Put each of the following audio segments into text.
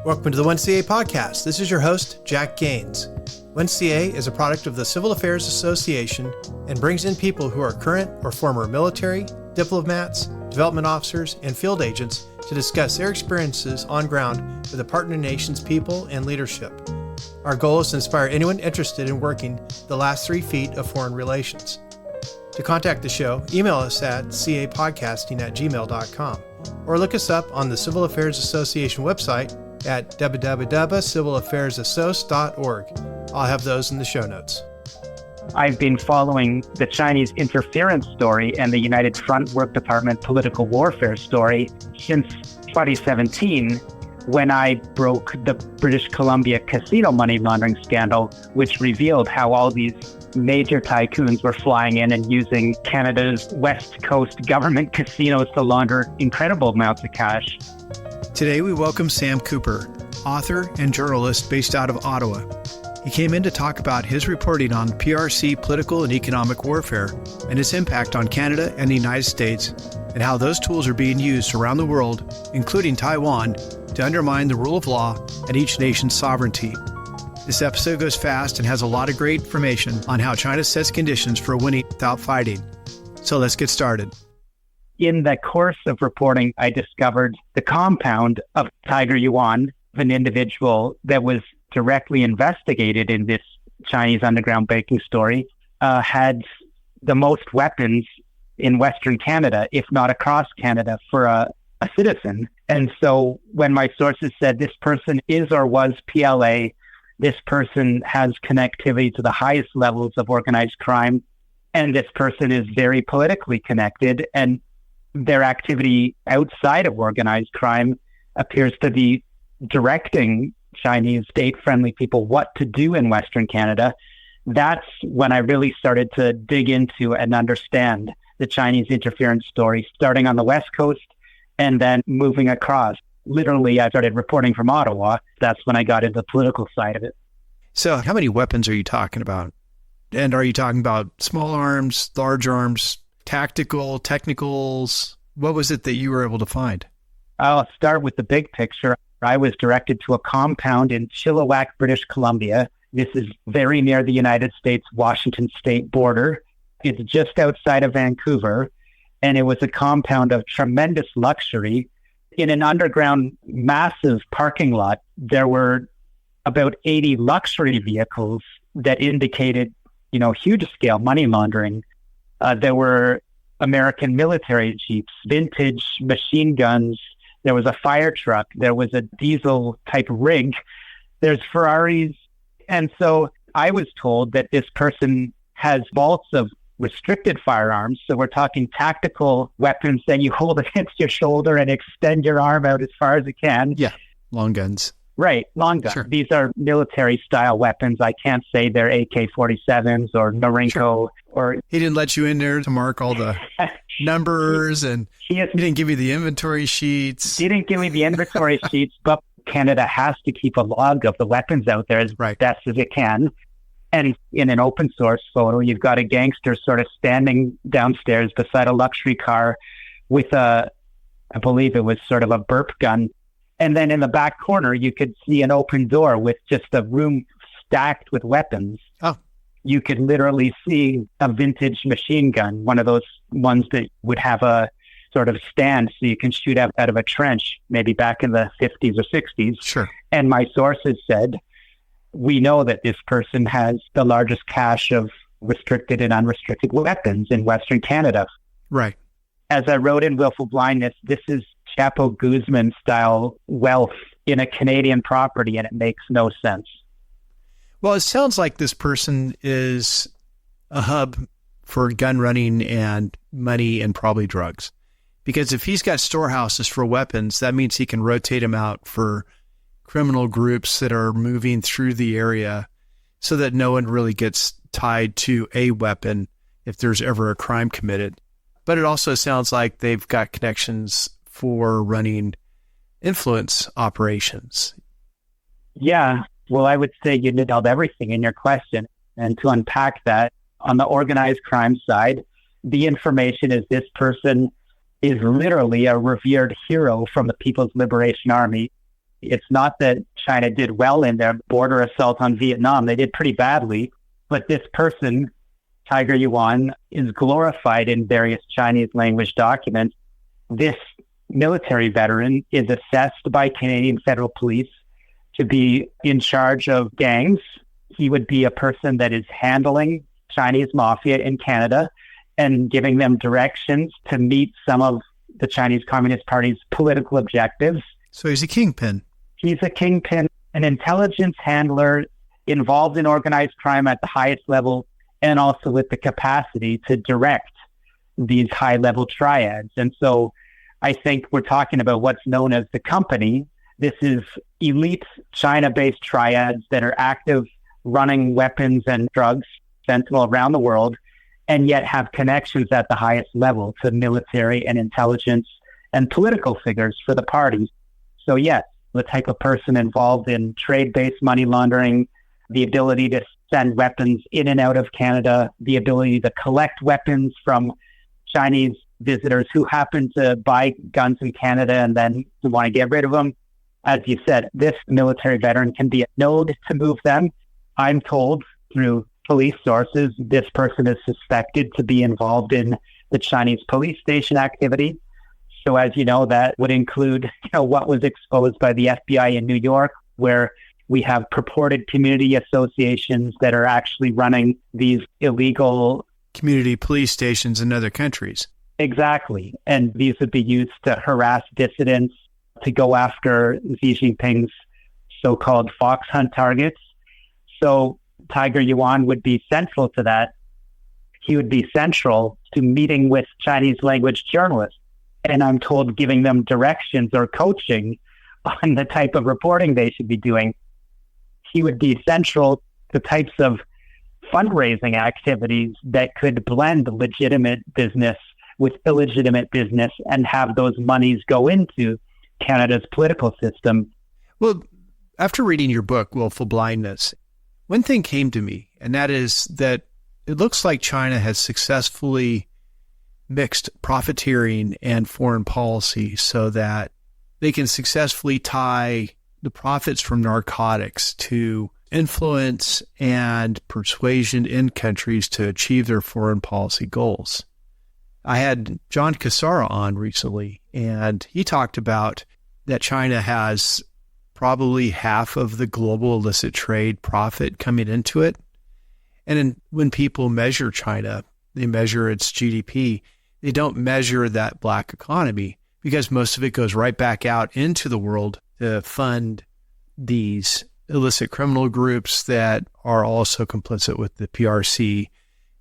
Welcome to the 1CA podcast. This is your host, Jack Gaines. 1CA is a product of the Civil Affairs Association and brings in people who are current or former military, diplomats, development officers, and field agents to discuss their experiences on ground with the partner nation's people and leadership. Our goal is to inspire anyone interested in working the last 3 feet of foreign relations. To contact the show, email us at capodcasting@gmail.com or look us up on the Civil Affairs Association website at www.civilaffairsassoc.org. I'll have those in the show notes. I've been following the Chinese interference story and the United Front Work Department political warfare story since 2017, when I broke the British Columbia casino money laundering scandal, which revealed how all these major tycoons were flying in and using Canada's West Coast government casinos to launder incredible amounts of cash. Today we welcome Sam Cooper, author and journalist based out of Ottawa. He came in to talk about his reporting on PRC political and economic warfare and its impact on Canada and the United States, and how those tools are being used around the world, including Taiwan, to undermine the rule of law and each nation's sovereignty. This episode goes fast and has a lot of great information on how China sets conditions for winning without fighting. So let's get started. In the course of reporting, I discovered the compound of Tiger Yuan, an individual that was directly investigated in this Chinese underground banking story, had the most weapons in Western Canada, if not across Canada, for a citizen. And so when my sources said this person is or was PLA, this person has connectivity to the highest levels of organized crime, and this person is very politically connected, and their activity outside of organized crime appears to be directing Chinese state-friendly people what to do in Western Canada. That's when I really started to dig into and understand the Chinese interference story, starting on the West Coast and then moving across. Literally, I started reporting from Ottawa. That's when I got into the political side of it. So how many weapons are you talking about? And are you talking about small arms, large arms, tactical, technicals? What was it that you were able to find? I'll start with the big picture. I was directed to a compound in Chilliwack, British Columbia. This is very near the United States-Washington state border. It's just outside of Vancouver, and it was a compound of tremendous luxury. In an underground massive parking lot, there were about 80 luxury vehicles that indicated, huge scale money laundering. There were American military jeeps, vintage machine guns. There was a fire truck. There was a diesel type rig. There's Ferraris. And so I was told that this person has vaults of restricted firearms. So we're talking tactical weapons that you hold against your shoulder and extend your arm out as far as it can. Yeah, long guns. Right, long guns. Sure. These are military-style weapons. I can't say they're AK-47s or Norinco. Sure. Or he didn't let you in there to mark all the numbers, and he didn't give you the inventory sheets. He didn't give me the inventory sheets, but Canada has to keep a log of the weapons out there as best as it can. And in an open source photo, you've got a gangster sort of standing downstairs beside a luxury car with I believe it was sort of a burp gun. And then in the back corner, you could see an open door with just a room stacked with weapons. Oh. You could literally see a vintage machine gun, one of those ones that would have a sort of stand so you can shoot out of a trench, maybe back in the 50s or 60s. Sure. And my sources said, we know that this person has the largest cache of restricted and unrestricted weapons in Western Canada. Right. As I wrote in Willful Blindness, this is Chapo Guzman style wealth in a Canadian property, and it makes no sense. Well, it sounds like this person is a hub for gun running and money and probably drugs. Because if he's got storehouses for weapons, that means he can rotate them out for criminal groups that are moving through the area so that no one really gets tied to a weapon if there's ever a crime committed. But it also sounds like they've got connections for running influence operations. Yeah. Well, I would say you nailed everything in your question. And to unpack that, on the organized crime side, the information is this person is literally a revered hero from the People's Liberation Army. It's not that China did well in their border assault on Vietnam. They did pretty badly. But this person, Tiger Yuan, is glorified in various Chinese language documents. This military veteran is assessed by Canadian federal police to be in charge of gangs. He would be a person that is handling Chinese mafia in Canada and giving them directions to meet some of the Chinese Communist Party's political objectives. So he's a kingpin. He's a kingpin, an intelligence handler involved in organized crime at the highest level, and also with the capacity to direct these high-level triads. And so I think we're talking about what's known as the company. This is elite China-based triads that are active, running weapons and drugs, fentanyl around the world, and yet have connections at the highest level to military and intelligence and political figures for the parties. So yes, the type of person involved in trade-based money laundering, the ability to send weapons in and out of Canada, the ability to collect weapons from Chinese visitors who happen to buy guns in Canada and then want to get rid of them. As you said, this military veteran can be a node to move them. I'm told through police sources, this person is suspected to be involved in the Chinese police station activity. So as you know, that would include what was exposed by the FBI in New York, where we have purported community associations that are actually running these illegal community police stations in other countries. Exactly. And these would be used to harass dissidents, to go after Xi Jinping's so-called fox hunt targets. So Tiger Yuan would be central to that. He would be central to meeting with Chinese language journalists. And I'm told giving them directions or coaching on the type of reporting they should be doing. He would be central to types of fundraising activities that could blend legitimate business with illegitimate business and have those monies go into Canada's political system. Well, after reading your book, Willful Blindness, one thing came to me, and that is that it looks like China has successfully mixed profiteering and foreign policy so that they can successfully tie the profits from narcotics to influence and persuasion in countries to achieve their foreign policy goals. I had John Cassara on recently, and he talked about that China has probably half of the global illicit trade profit coming into it. And when people measure China, they measure its GDP. They don't measure that black economy because most of it goes right back out into the world to fund these illicit criminal groups that are also complicit with the PRC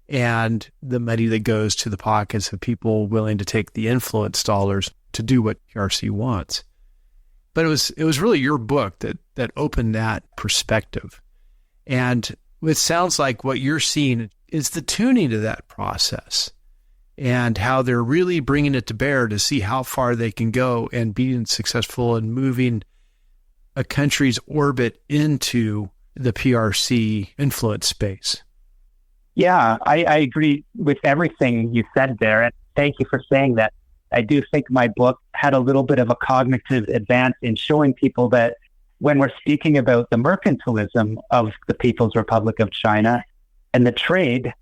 and the money that goes to the pockets of people willing to take the influence dollars to do what PRC wants. But it was really your book that opened that perspective. And it sounds like what you're seeing is the tuning to that process and how they're really bringing it to bear to see how far they can go and being successful in moving a country's orbit into the PRC influence space. Yeah, I agree with everything you said there. And thank you for saying that. I do think my book had a little bit of a cognitive advance in showing people that when we're speaking about the mercantilism of the People's Republic of China and the trade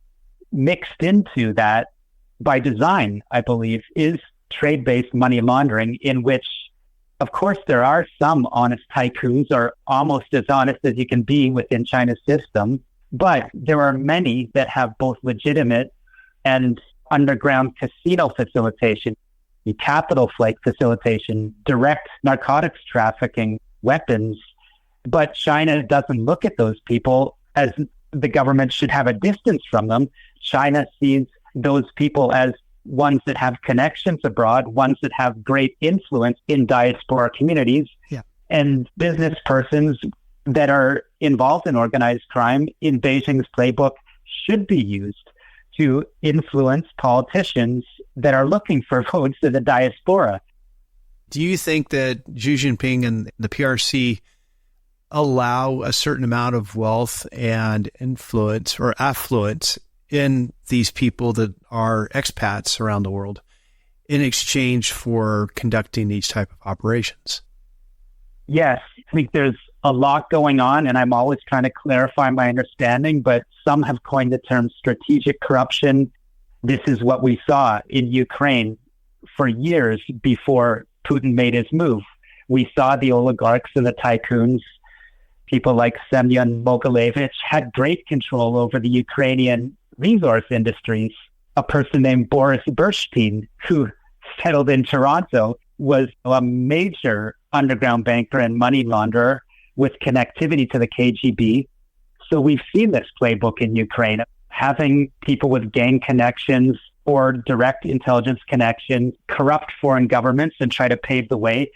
mixed into that by design, I believe, is trade-based money laundering in which, of course, there are some honest tycoons or almost as honest as you can be within China's system, but there are many that have both legitimate and underground casino facilitation, capital flight facilitation, direct narcotics trafficking, weapons. But China doesn't look at those people as the government should have a distance from them. China sees those people as ones that have connections abroad, ones that have great influence in diaspora communities, and business persons that are involved in organized crime in Beijing's playbook should be used to influence politicians that are looking for votes in the diaspora. Do you think that Xi Jinping and the PRC allow a certain amount of wealth and influence or affluence in these people that are expats around the world in exchange for conducting these type of operations? Yes, I think there's a lot going on, and I'm always trying to clarify my understanding, but some have coined the term strategic corruption. This is what we saw in Ukraine for years before Putin made his move. We saw the oligarchs and the tycoons, people like Semyon Mogilevich, had great control over the Ukrainian resource industries. A person named Boris Bershtin, who settled in Toronto, was a major underground banker and money launderer with connectivity to the KGB. So we've seen this playbook in Ukraine, having people with gang connections or direct intelligence connections corrupt foreign governments and try to pave the way.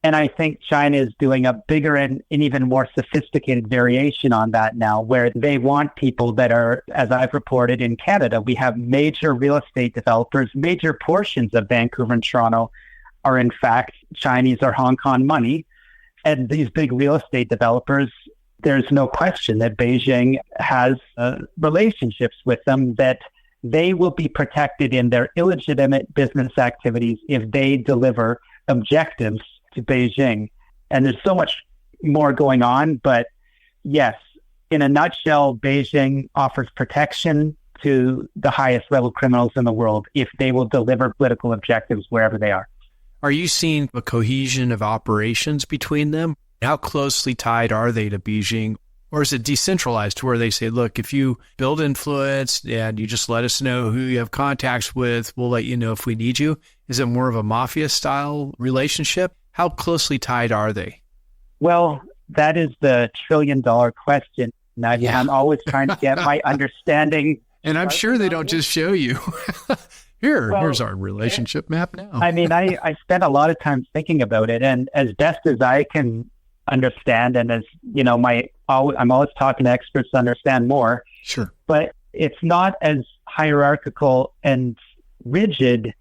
And I think China is doing a bigger and even more sophisticated variation on that now, where they want people that are, as I've reported in Canada, we have major real estate developers, major portions of Vancouver and Toronto are in fact Chinese or Hong Kong money. And these big real estate developers, there's no question that Beijing has relationships with them, that they will be protected in their illegitimate business activities if they deliver objectives to Beijing. And there's so much more going on, but yes, in a nutshell, Beijing offers protection to the highest level criminals in the world if they will deliver political objectives wherever they are. Are you seeing a cohesion of operations between them? How closely tied are they to Beijing? Or is it decentralized to where they say, look, if you build influence and you just let us know who you have contacts with, we'll let you know if we need you? Is it more of a mafia style relationship? How closely tied are they? Well, that is the $1 trillion question. Now, Yeah. I'm always trying to get my understanding. And I'm sure they don't just show you. Here's our relationship map now. I mean, I spent a lot of time thinking about it, and as best as I can understand, and as you know, I'm always talking to experts to understand more. Sure. But it's not as hierarchical and rigid.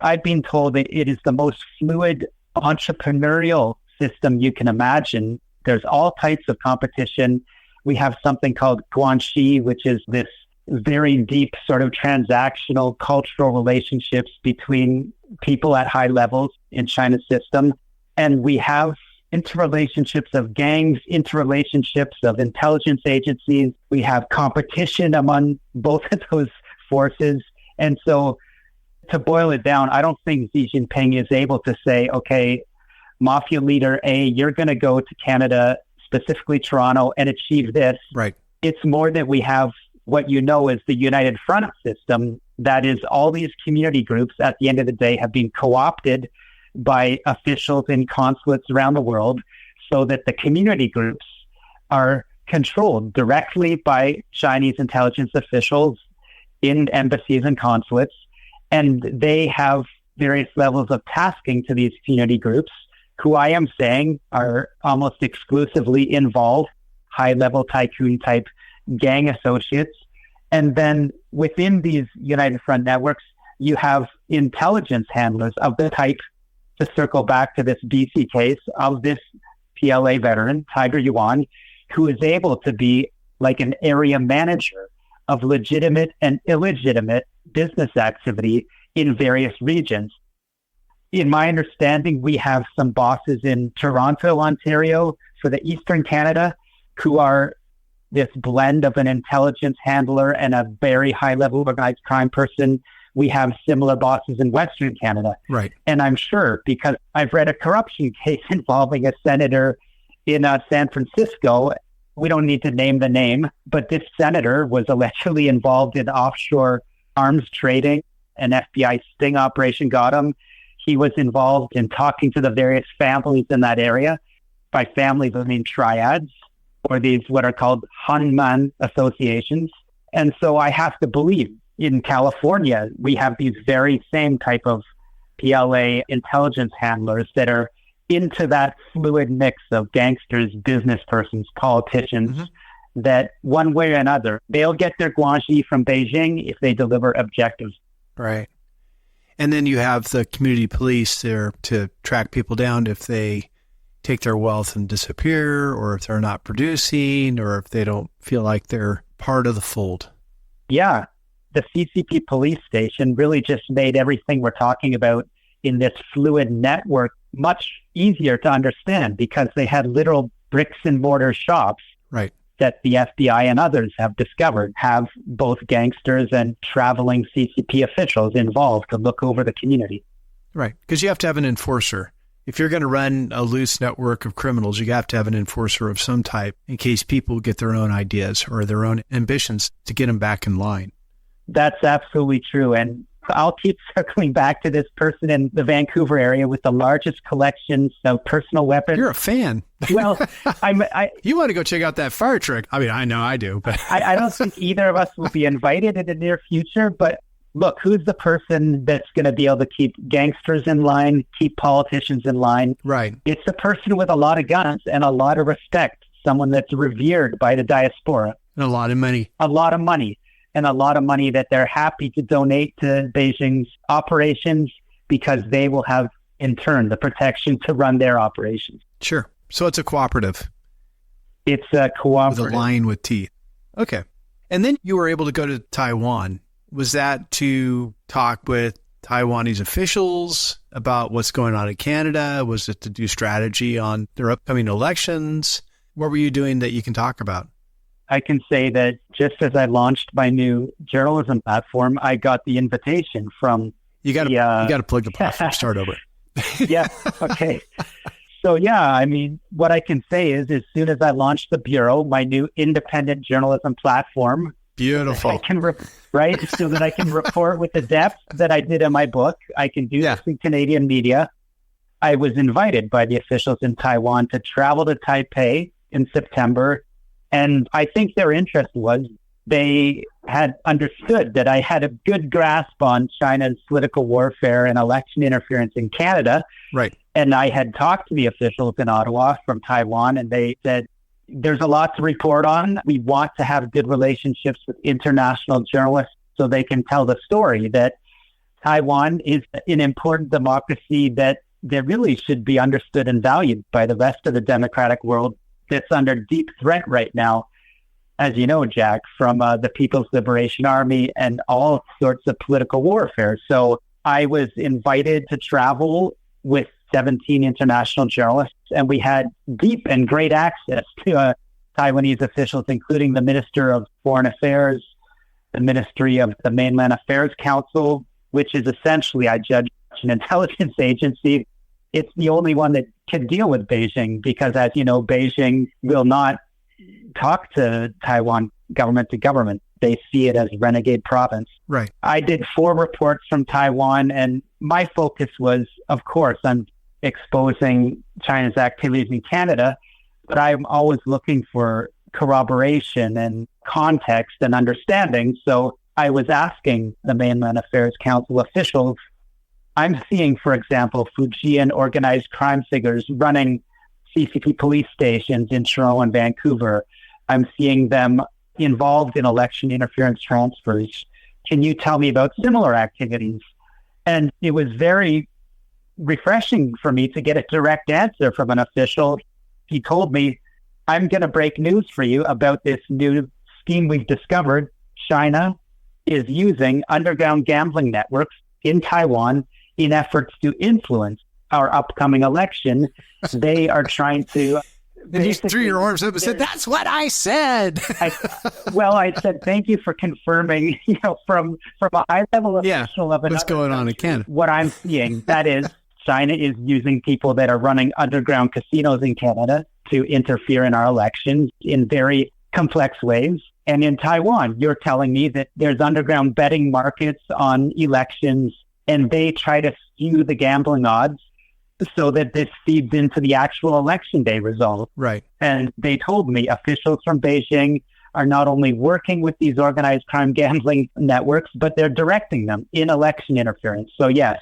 I've been told that it is the most fluid entrepreneurial system you can imagine. There's all types of competition. We have something called guanxi, which is this very deep sort of transactional cultural relationships between people at high levels in China's system. And we have interrelationships of gangs, interrelationships of intelligence agencies. We have competition among both of those forces. And so to boil it down, I don't think Xi Jinping is able to say, okay, mafia leader A, you're going to go to Canada, specifically Toronto, and achieve this. Right. It's more that we have what you know is the United Front system. That is, all these community groups at the end of the day have been co-opted by officials in consulates around the world so that the community groups are controlled directly by Chinese intelligence officials in embassies and consulates. And they have various levels of tasking to these community groups, who I am saying are almost exclusively involved, high-level tycoon-type gang associates. And then within these United Front networks, you have intelligence handlers of the type, to circle back to this BC case, of this PLA veteran, Tiger Yuan, who is able to be like an area manager of legitimate and illegitimate business activity in various regions. In my understanding, we have some bosses in Toronto, Ontario, for the Eastern Canada, who are this blend of an intelligence handler and a very high-level organized crime person. We have similar bosses in Western Canada. Right. And I'm sure, because I've read a corruption case involving a senator in San Francisco. We don't need to name the name, but this senator was allegedly involved in offshore arms trading. An FBI sting operation got him. He was involved in talking to the various families in that area. By families, I mean triads, or these what are called Hunman associations. And so I have to believe in California, we have these very same type of PLA intelligence handlers that are into that fluid mix of gangsters, business persons, politicians, that one way or another, they'll get their guanxi from Beijing if they deliver objectives. Right. And then you have the community police there to track people down if they take their wealth and disappear, or if they're not producing, or if they don't feel like they're part of the fold. Yeah. The CCP police station really just made everything we're talking about in this fluid network much easier to understand because they had literal bricks and mortar shops Right. that the FBI and others have discovered have both gangsters and traveling CCP officials involved to look over the community. Right. Because you have to have an enforcer. If you're going to run a loose network of criminals, you have to have an enforcer of some type in case people get their own ideas or their own ambitions to get them back in line. That's absolutely true. And I'll keep circling back to this person in the Vancouver area with the largest collections of personal weapons. You're a fan. Well, you want to go check out that fire truck. I mean, I know I do, but I don't think either of us will be invited in the near future. But look, who's the person that's going to be able to keep gangsters in line, keep politicians in line? Right. It's a person with a lot of guns and a lot of respect, someone that's revered by the diaspora. And a lot of money. A lot of money. And a lot of money that they're happy to donate to Beijing's operations because they will have, in turn, the protection to run their operations. Sure. So it's a cooperative. It's a cooperative. With a lion with teeth. Okay. And then you were able to go to Taiwan. Was that to talk with Taiwanese officials about what's going on in Canada? Was it to do strategy on their upcoming elections? What were you doing that you can talk about? I can say that just as I launched my new journalism platform, I got the invitation from you got to plug the platform. Start over. Yeah. Okay. So yeah, I mean, what I can say is, as soon as I launched the Bureau, my new independent journalism platform, beautiful, I can right, so that I can report with the depth that I did in my book. I can do this in Canadian media. I was invited by the officials in Taiwan to travel to Taipei in September. And I think their interest was they had understood that I had a good grasp on China's political warfare and election interference in Canada. Right. And I had talked to the officials in Ottawa from Taiwan, and they said, there's a lot to report on. We want to have good relationships with international journalists so they can tell the story that Taiwan is an important democracy that really should be understood and valued by the rest of the democratic world. That's under deep threat right now, as you know, Jack, from the People's Liberation Army and all sorts of political warfare. So I was invited to travel with 17 international journalists, and we had deep and great access to Taiwanese officials, including the Minister of Foreign Affairs, the Ministry of the Mainland Affairs Council, which is essentially, I judge, an intelligence agency. It's the only one that can deal with Beijing because, as you know, Beijing will not talk to Taiwan government to government. They see it as renegade province. Right. I did 4 reports from Taiwan, and my focus was, of course, on exposing China's activities in Canada, but I'm always looking for corroboration and context and understanding. So I was asking the Mainland Affairs Council officials, I'm seeing, for example, Fujian organized crime figures running CCP police stations in Toronto and Vancouver. I'm seeing them involved in election interference transfers. Can you tell me about similar activities? And it was very refreshing for me to get a direct answer from an official. He told me, I'm going to break news for you about this new scheme we've discovered. China is using underground gambling networks in Taiwan in efforts to influence our upcoming election. They are trying to... And you threw your arms up and said, that's what I said. I said, thank you for confirming, from a high level official of what's going on in Canada. What I'm seeing, that is, China is using people that are running underground casinos in Canada to interfere in our elections in very complex ways. And in Taiwan, you're telling me that there's underground betting markets on elections, and they try to skew the gambling odds so that this feeds into the actual election day result. Right. And they told me officials from Beijing are not only working with these organized crime gambling networks, but they're directing them in election interference. So yes,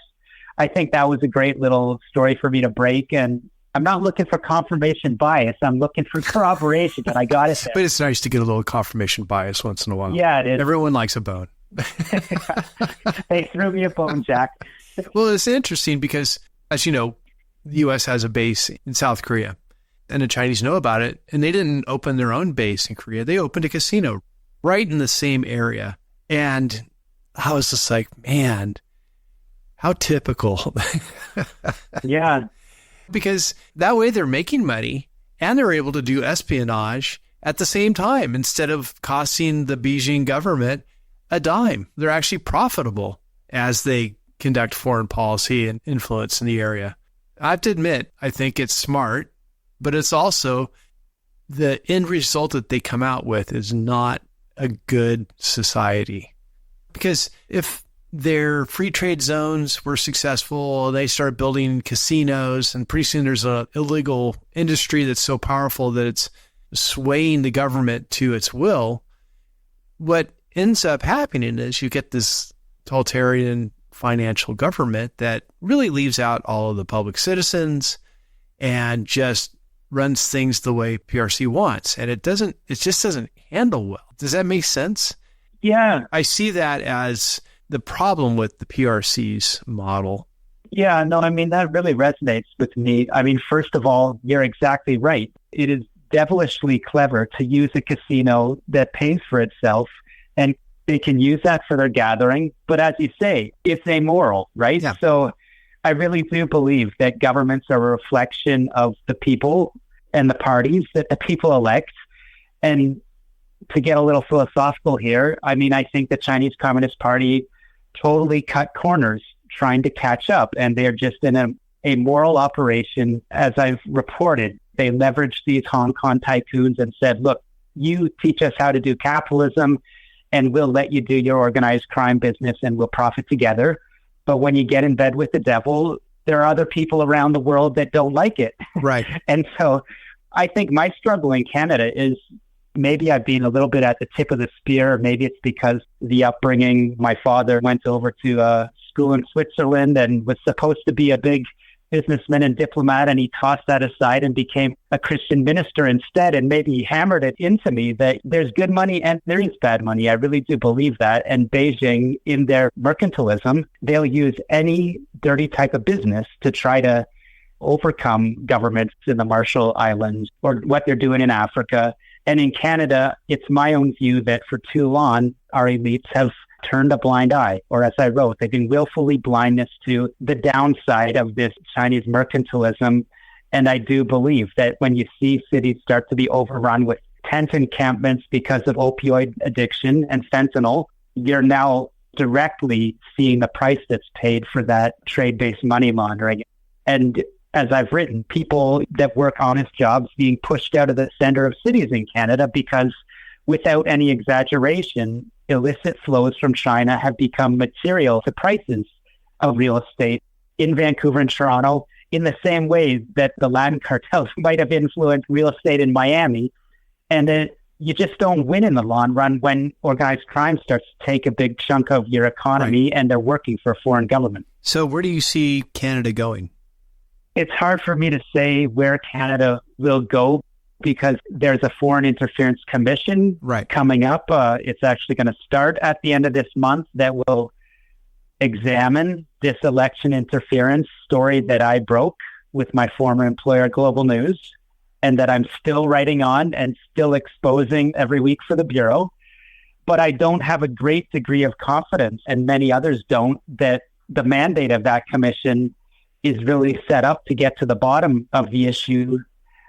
I think that was a great little story for me to break. And I'm not looking for confirmation bias. I'm looking for corroboration, and I got it there. But it's nice to get a little confirmation bias once in a while. Yeah, it is. Everyone likes a bone. They threw me a bone, Jack. Well, it's interesting because, as you know, the U.S. has a base in South Korea, and the Chinese know about it, and they didn't open their own base in Korea. They opened a casino right in the same area. And I was just like, man, how typical. Yeah. because that way they're making money and they're able to do espionage at the same time instead of costing the Beijing government a dime. They're actually profitable as they conduct foreign policy and influence in the area. I have to admit, I think it's smart, but it's also the end result that they come out with is not a good society. Because if their free trade zones were successful, they start building casinos, and pretty soon there's an illegal industry that's so powerful that it's swaying the government to its will. What ends up happening is you get this totalitarian financial government that really leaves out all of the public citizens and just runs things the way PRC wants. And it just doesn't handle well. Does that make sense? Yeah. I see that as the problem with the PRC's model. Yeah, no, I mean, that really resonates with me. I mean, first of all, you're exactly right. It is devilishly clever to use a casino that pays for itself, and they can use that for their gathering. But as you say, it's amoral, right? Yeah. So I really do believe that governments are a reflection of the people and the parties that the people elect. And to get a little philosophical here, I mean, I think the Chinese Communist Party totally cut corners trying to catch up, and they're just in a moral operation. As I've reported, they leveraged these Hong Kong tycoons and said, look, you teach us how to do capitalism and we'll let you do your organized crime business and we'll profit together. But when you get in bed with the devil, there are other people around the world that don't like it. Right. And so I think my struggle in Canada is maybe I've been a little bit at the tip of the spear. Maybe it's because the upbringing. My father went over to school in Switzerland and was supposed to be a big businessman and diplomat, and he tossed that aside and became a Christian minister instead. And maybe he hammered it into me that there's good money and there is bad money. I really do believe that. And Beijing, in their mercantilism, they'll use any dirty type of business to try to overcome governments in the Marshall Islands or what they're doing in Africa. And in Canada, it's my own view that for too long, our elites have turned a blind eye, or as I wrote, they've been willfully blindness to the downside of this Chinese mercantilism. And I do believe that when you see cities start to be overrun with tent encampments because of opioid addiction and fentanyl, you're now directly seeing the price that's paid for that trade-based money laundering. And as I've written, people that work honest jobs being pushed out of the center of cities in Canada because, without any exaggeration, illicit flows from China have become material to prices of real estate in Vancouver and Toronto, in the same way that the land cartels might have influenced real estate in Miami. And you just don't win in the long run when organized crime starts to take a big chunk of your economy, right, and they're working for a foreign government. So where do you see Canada going? It's hard for me to say where Canada will go because there's a Foreign Interference Commission coming up. It's actually going to start at the end of this month that will examine this election interference story that I broke with my former employer, Global News, and that I'm still writing on and still exposing every week for the Bureau. But I don't have a great degree of confidence, and many others don't, that the mandate of that commission is really set up to get to the bottom of the issue.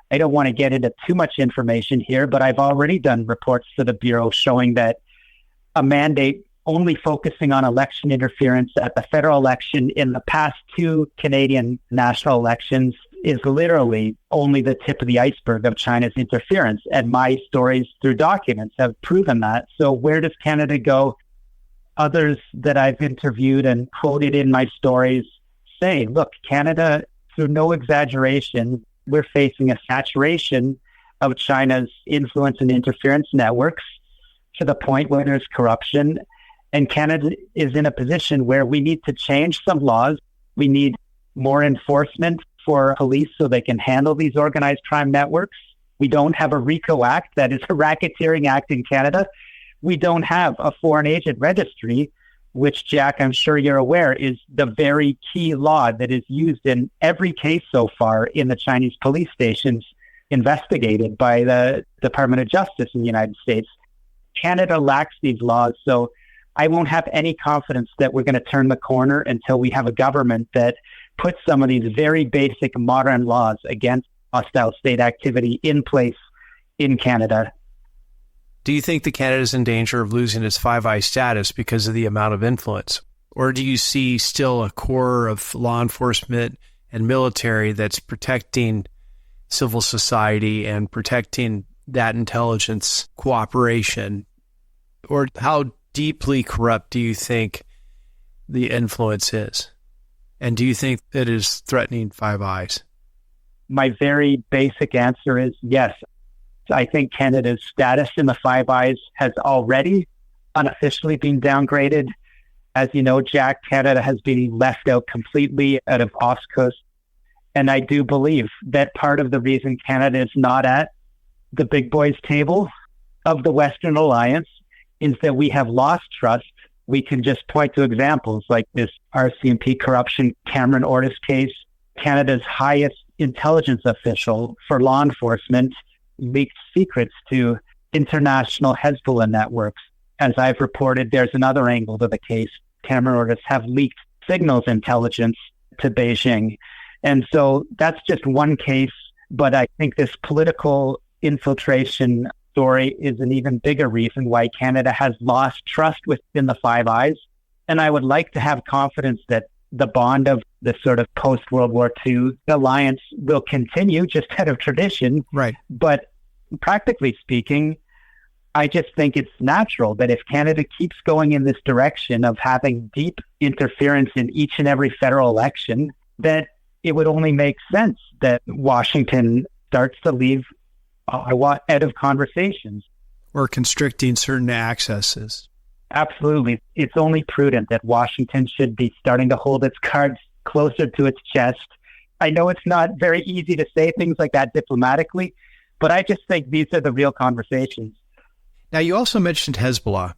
I don't want to get into too much information here, but I've already done reports to the Bureau showing that a mandate only focusing on election interference at the federal election in the past two Canadian national elections is literally only the tip of the iceberg of China's interference. And my stories through documents have proven that. So where does Canada go? Others that I've interviewed and quoted in my stories say, look, Canada, through no exaggeration, we're facing a saturation of China's influence and interference networks to the point where there's corruption. And Canada is in a position where we need to change some laws. We need more enforcement for police so they can handle these organized crime networks. We don't have a RICO Act, that is a racketeering act in Canada. We don't have a foreign agent registry, which, Jack, I'm sure you're aware, is the very key law that is used in every case so far in the Chinese police stations investigated by the Department of Justice in the United States. Canada lacks these laws, so I won't have any confidence that we're going to turn the corner until we have a government that put some of these very basic modern laws against hostile state activity in place in Canada. Do you think that Canada is in danger of losing its Five Eyes status because of the amount of influence? Or do you see still a core of law enforcement and military that's protecting civil society and protecting that intelligence cooperation? Or how deeply corrupt do you think the influence is? And do you think it is threatening Five Eyes? My very basic answer is yes. I think Canada's status in the Five Eyes has already unofficially been downgraded. As you know, Jack, Canada has been left out completely out of AUKUS. And I do believe that part of the reason Canada is not at the big boys table of the Western Alliance is that we have lost trust. We can just point to examples like this RCMP corruption Cameron Ortis case. Canada's highest intelligence official for law enforcement leaked secrets to international Hezbollah networks. As I've reported, there's another angle to the case. Cameron Ortis have leaked signals intelligence to Beijing. And so that's just one case, but I think this political infiltration story is an even bigger reason why Canada has lost trust within the Five Eyes. And I would like to have confidence that the bond of the sort of post-World War II alliance will continue just out of tradition. Right. But practically speaking, I just think it's natural that if Canada keeps going in this direction of having deep interference in each and every federal election, that it would only make sense that Washington starts to leave Ottawa out of conversations. Or constricting certain accesses. Absolutely. It's only prudent that Washington should be starting to hold its cards closer to its chest. I know it's not very easy to say things like that diplomatically, but I just think these are the real conversations. Now, you also mentioned Hezbollah.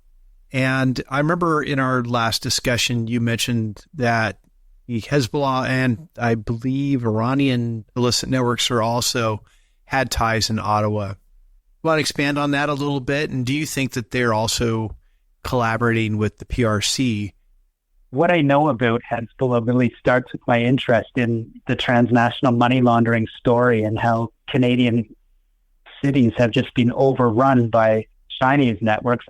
And I remember in our last discussion, you mentioned that the Hezbollah and I believe Iranian illicit networks are also had ties in Ottawa. Want to expand on that a little bit? And do you think that they're also collaborating with the PRC? What I know about Hezbollah really starts with my interest in the transnational money laundering story and how Canadian cities have just been overrun by Chinese networks.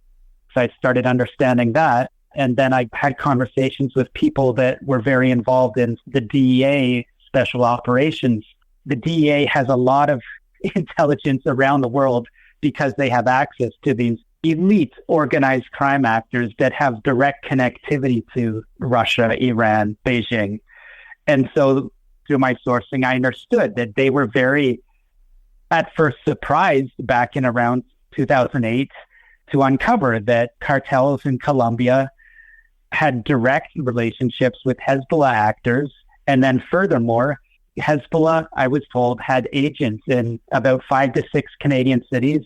So I started understanding that. And then I had conversations with people that were very involved in the DEA special operations. The DEA has a lot of intelligence around the world because they have access to these elite organized crime actors that have direct connectivity to Russia, Iran, Beijing. And so through my sourcing, I understood that they were very, at first, surprised back in around 2008 to uncover that cartels in Colombia had direct relationships with Hezbollah actors. And then furthermore, Hezbollah, I was told, had agents in about 5 to 6 Canadian cities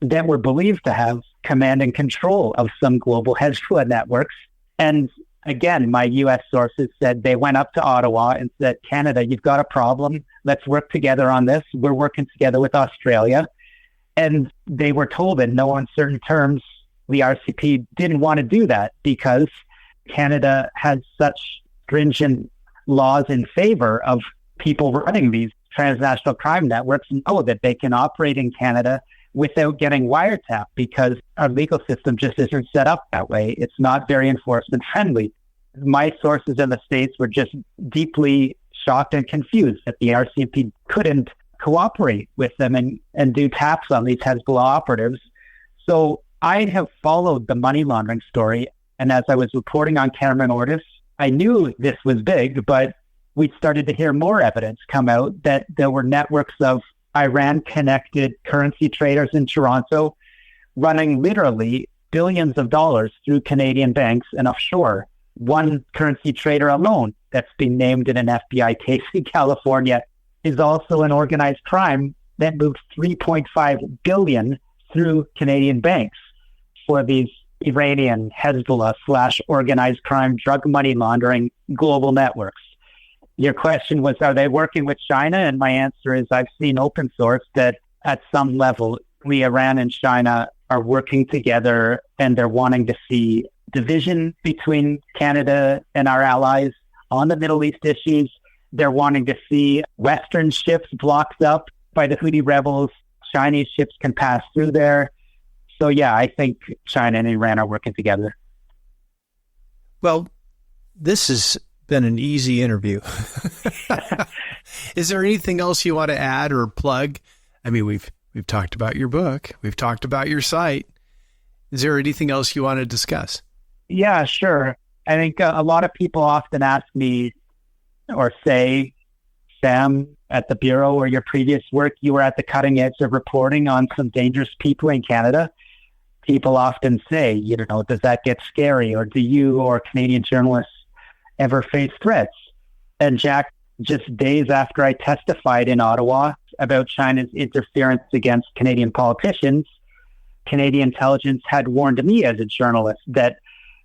that were believed to have command and control of some global Hezbollah networks. And again, my U.S. sources said they went up to Ottawa and said, Canada, you've got a problem. Let's work together on this. We're working together with Australia. And they were told in no uncertain terms, the RCP didn't want to do that because Canada has such stringent laws in favor of people running these transnational crime networks and know that they can operate in Canada without getting wiretapped because our legal system just isn't set up that way. It's not very enforcement friendly. My sources in the States were just deeply shocked and confused that the RCMP couldn't cooperate with them and do taps on these Hezbollah operatives. So I have followed the money laundering story. And as I was reporting on Cameron Ortis, I knew this was big, but we started to hear more evidence come out that there were networks of Iran-connected currency traders in Toronto running literally billions of dollars through Canadian banks and offshore. One currency trader alone that's been named in an FBI case in California is also an organized crime that moved $3.5 billion through Canadian banks for these Iranian Hezbollah/organized crime drug money laundering global networks. Your question was, are they working with China? And my answer is I've seen open source that at some level, Iran and China are working together and they're wanting to see division between Canada and our allies on the Middle East issues They're wanting to see Western ships blocked up by the Houthi rebels. Chinese ships can pass through there. So yeah, I think China and Iran are working together. Well, this has been an easy interview. Is there anything else you want to add or plug? I mean, we've talked about your book. We've talked about your site. Is there anything else you want to discuss? Yeah, sure. I think a lot of people often ask me or say, Sam, at the Bureau or your previous work, you were at the cutting edge of reporting on some dangerous people in Canada. People often say, does that get scary? Or do you or Canadian journalists ever face threats? And Jack, just days after I testified in Ottawa about China's interference against Canadian politicians, Canadian intelligence had warned me as a journalist that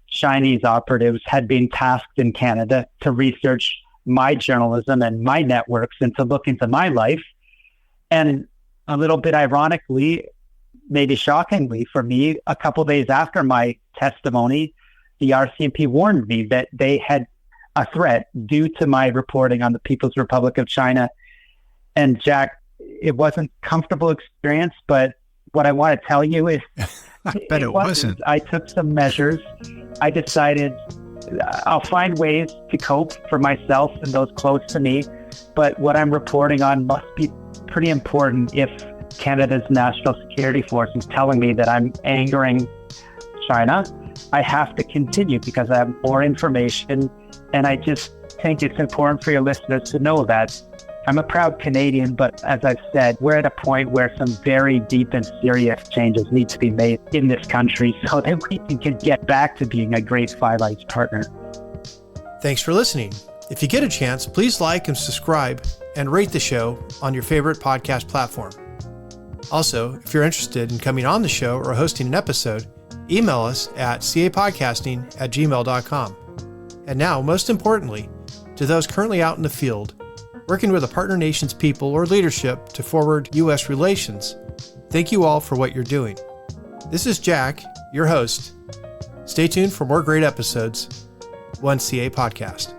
Chinese operatives had been tasked in Canada to research my journalism and my networks and to look into my life. And a little bit ironically, maybe shockingly for me, a couple of days after my testimony, the RCMP warned me that they had a threat due to my reporting on the People's Republic of China. And Jack, it wasn't a comfortable experience, but what I want to tell you is I bet it wasn't. I took some measures. I decided I'll find ways to cope for myself and those close to me. But what I'm reporting on must be pretty important if Canada's National Security Force is telling me that I'm angering China. I have to continue because I have more information. And I just think it's important for your listeners to know that I'm a proud Canadian, but as I've said, we're at a point where some very deep and serious changes need to be made in this country so that we can get back to being a great Five Eyes partner. Thanks for listening. If you get a chance, please like and subscribe and rate the show on your favorite podcast platform. Also, if you're interested in coming on the show or hosting an episode, email us at capodcasting@gmail.com. And now, most importantly, to those currently out in the field, working with a partner nation's people or leadership to forward U.S. relations, thank you all for what you're doing. This is Jack, your host. Stay tuned for more great episodes. One CA Podcast.